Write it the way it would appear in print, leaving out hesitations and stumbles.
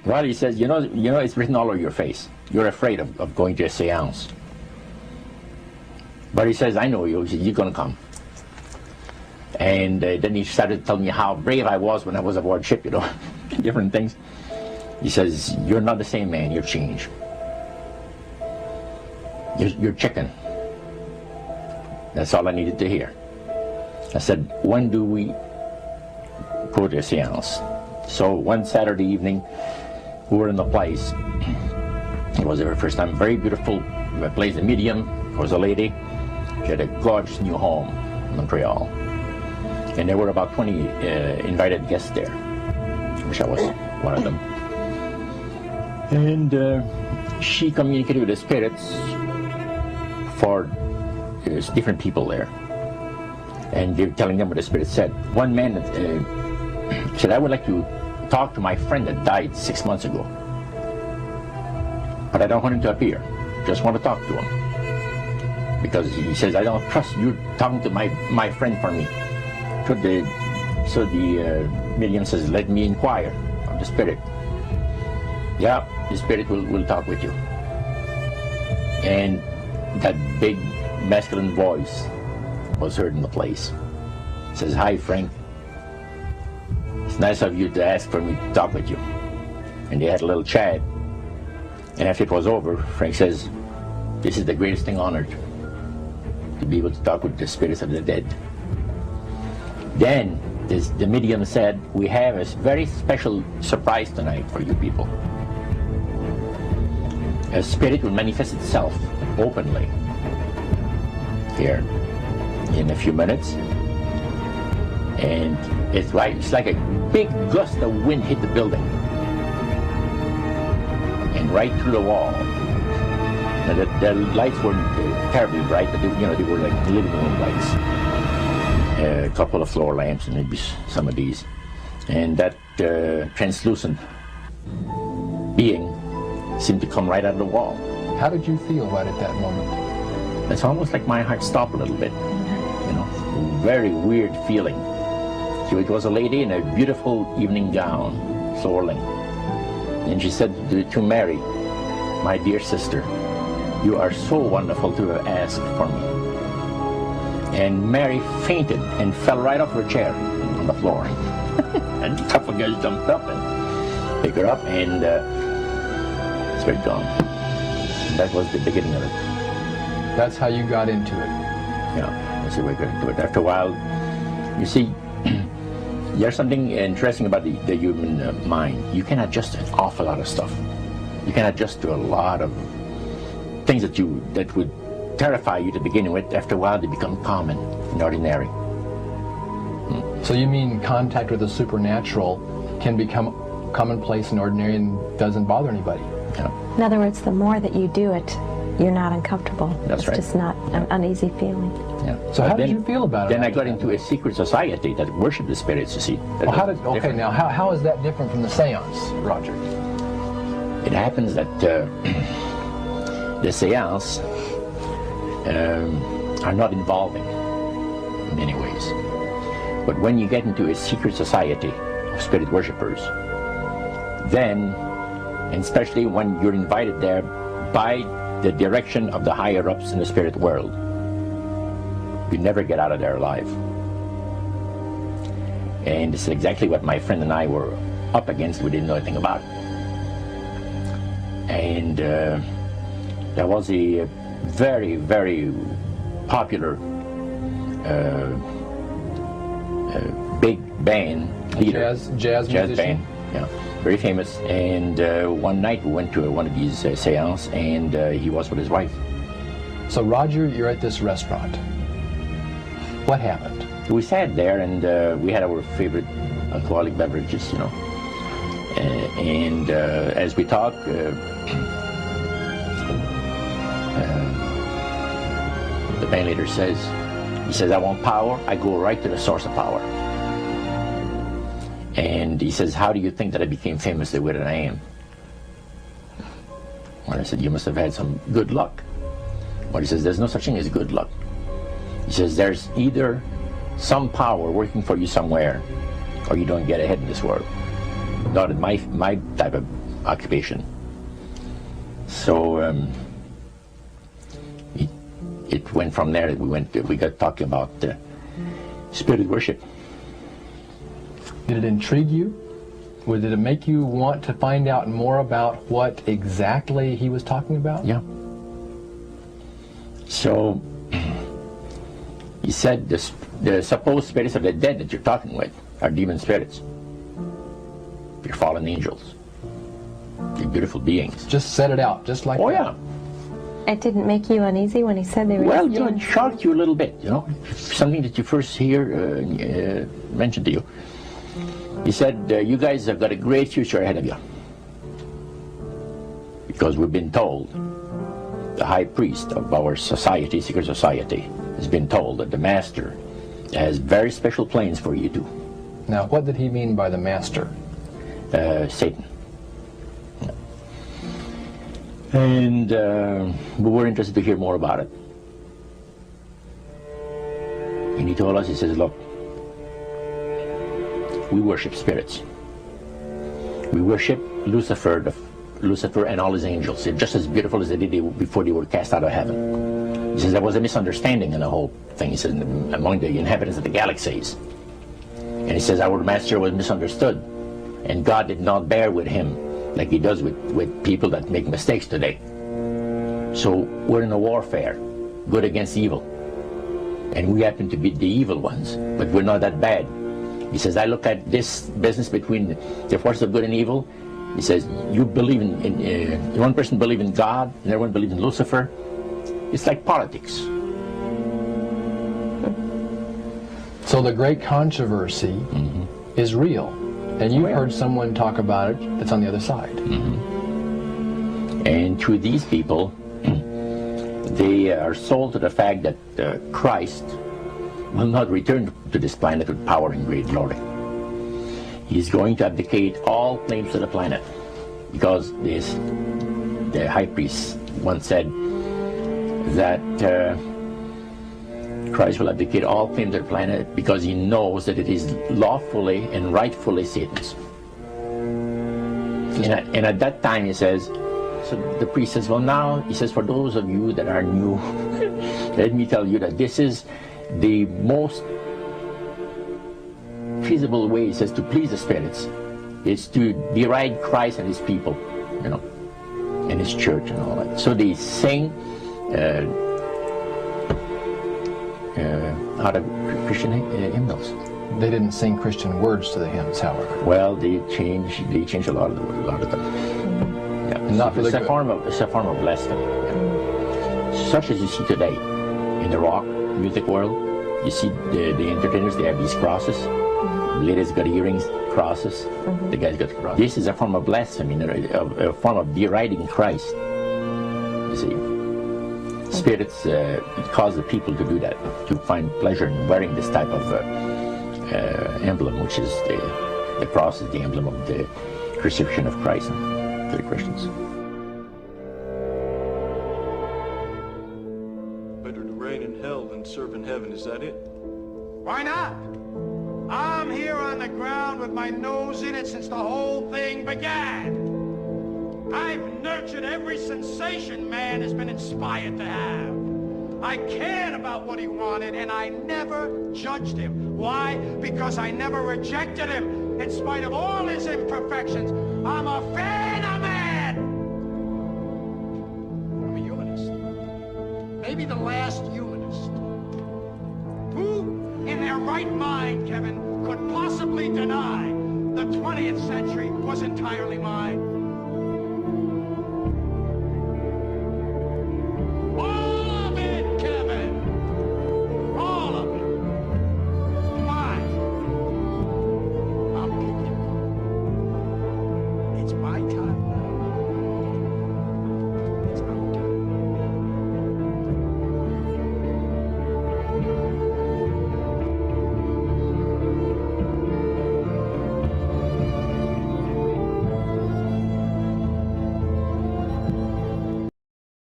Well, he says, you know, it's written all over your face. You're afraid of going to a seance. But he says, I know you. He says, you're going to come. And then he started telling me how brave I was when I was aboard ship, you know, different things. He says, you're not the same man, you're changed. You're chicken. That's all I needed to hear. I said, when do we go to a seance? So one Saturday evening, we were in the place. It was our first time. Very beautiful place. The medium was a lady. She had a gorgeous new home in Montreal. And there were about 20 invited guests there. I wish I was one of them. And she communicated with the spirits for different people there. And they're telling them what the spirit said. One man said, I would like to talk to my friend that died 6 months ago. But I don't want him to appear. Just want to talk to him. Because he says, I don't trust you talking to my friend for me. So the medium says, let me inquire of the spirit. Yeah, the spirit will talk with you. And that big masculine voice was heard in the place. It says, hi Frank. It's nice of you to ask for me to talk with you. And they had a little chat. And after it was over, Frank says, this is the greatest thing on earth, to be able to talk with the spirits of the dead. Then the medium said, we have a very special surprise tonight for you people. A spirit will manifest itself openly here in a few minutes. And it's like a big gust of wind hit the building. And right through the wall. Now the lights weren't terribly bright, but they were like living room lights. A couple of floor lamps and maybe some of these. And that translucent being seemed to come right out of the wall. How did you feel right at that moment? It's almost like my heart stopped a little bit. You know, very weird feeling. So it was a lady in a beautiful evening gown, swirling. And she said to Mary, my dear sister, you are so wonderful to have asked for me. And Mary fainted and fell right off her chair on the floor. And a couple of guys jumped up and picked her up, and it's very gone. And that was the beginning of it. That's how you got into it. Yeah, that's the way I got into it. After a while, you see, there's something interesting about the human mind. You can adjust to an awful lot of stuff. You can adjust to a lot of things that would terrify you to begin with. After a while, they become common and ordinary. So you mean contact with the supernatural can become commonplace and ordinary and doesn't bother anybody? Yeah. In other words, the more that you do it, you're not uncomfortable. That's right. It's just not an uneasy feeling. Yeah. So how did you feel about it? Then I got into a secret society that worshiped the spirits, you see. Well, now how is that different from the seance, Roger? It happens that the seance are not involving in many ways. But when you get into a secret society of spirit worshippers, then, and especially when you're invited there by the direction of the higher-ups in the spirit world, you never get out of there alive. And this is exactly what my friend and I were up against. We didn't know anything about it. And there was a very, very popular big band leader. Jazz musician? Band, yeah, very famous. And one night we went to one of these seances, and he was with his wife. So Roger, you're at this restaurant. What happened? We sat there, and we had our favorite alcoholic beverages, you know. And as we talked, the band leader says, he says, I want power. I go right to the source of power. And he says, how do you think that I became famous the way that I am? Well, I said, you must have had some good luck. Well, he says, there's no such thing as good luck. He says, there's either some power working for you somewhere, or you don't get ahead in this world. Not in my type of occupation. So it went from there. We got talking about spirit worship. Did it intrigue you? Or did it make you want to find out more about what exactly he was talking about? Yeah. So he said the supposed spirits of the dead that you're talking with are demon spirits. They're fallen angels. They're beautiful beings. Just set it out, just like that. Oh yeah. It didn't make you uneasy when he said they were Well, demons? it shocked you a little bit, something that you first hear mentioned to you. He said, you guys have got a great future ahead of you. Because we've been told, the high priest of our society, secret society, has been told that the master has very special plans for you too. Now, what did he mean by the master? Satan. And we were interested to hear more about it. And he told us, he says, look, we worship spirits. We worship Lucifer and all his angels. They're just as beautiful as they did before they were cast out of heaven. He says there was a misunderstanding in the whole thing. He says among the inhabitants of the galaxies. And he says our master was misunderstood. And God did not bear with him like he does with people that make mistakes today. So we're in a warfare, good against evil. And we happen to be the evil ones, but we're not that bad. He says, I look at this business between the forces of good and evil. He says, you believe in one person believes in God, and everyone believes in Lucifer. It's like politics. So the great controversy is real. And you've heard someone talk about it that's on the other side. And to these people, they are sold to the fact that Christ will not return to this planet with power and great glory. He's going to abdicate all claims to the planet, because the high priest once said that Christ will abdicate all claims to the planet because he knows that it is lawfully and rightfully Satan's. And at that time, he says, so the priest says, well now, he says, for those of you that are new, let me tell you that this is the most feasible way, he says, to please the spirits. Is to deride Christ and his people, and his church and all that. So they sing out of Christian hymnals. They didn't sing Christian words to the hymns, however. Well, they changed a lot of them. Yeah. Not for it's a form of blasphemy. Yeah. Such as you see today in the rock music world. You see the entertainers, they have these crosses. The ladies got earrings, crosses. The guys got crosses. This is a form of blasphemy, a form of deriding Christ. You see. Spirits cause the people to do that, to find pleasure in wearing this type of emblem, which is the cross is the emblem of the crucifixion of Christ to the Christians. Better to reign in hell than serve in heaven, is that it? Why not? I'm here on the ground with my nose in it since the whole thing began. I've nurtured every sensation man has been inspired to have. I cared about what he wanted, and I never judged him. Why? Because I never rejected him. In spite of all his imperfections, I'm a fan of man. I'm a humanist. Maybe the last humanist. Who in their right mind, Kevin, could possibly deny the 20th century was entirely mine?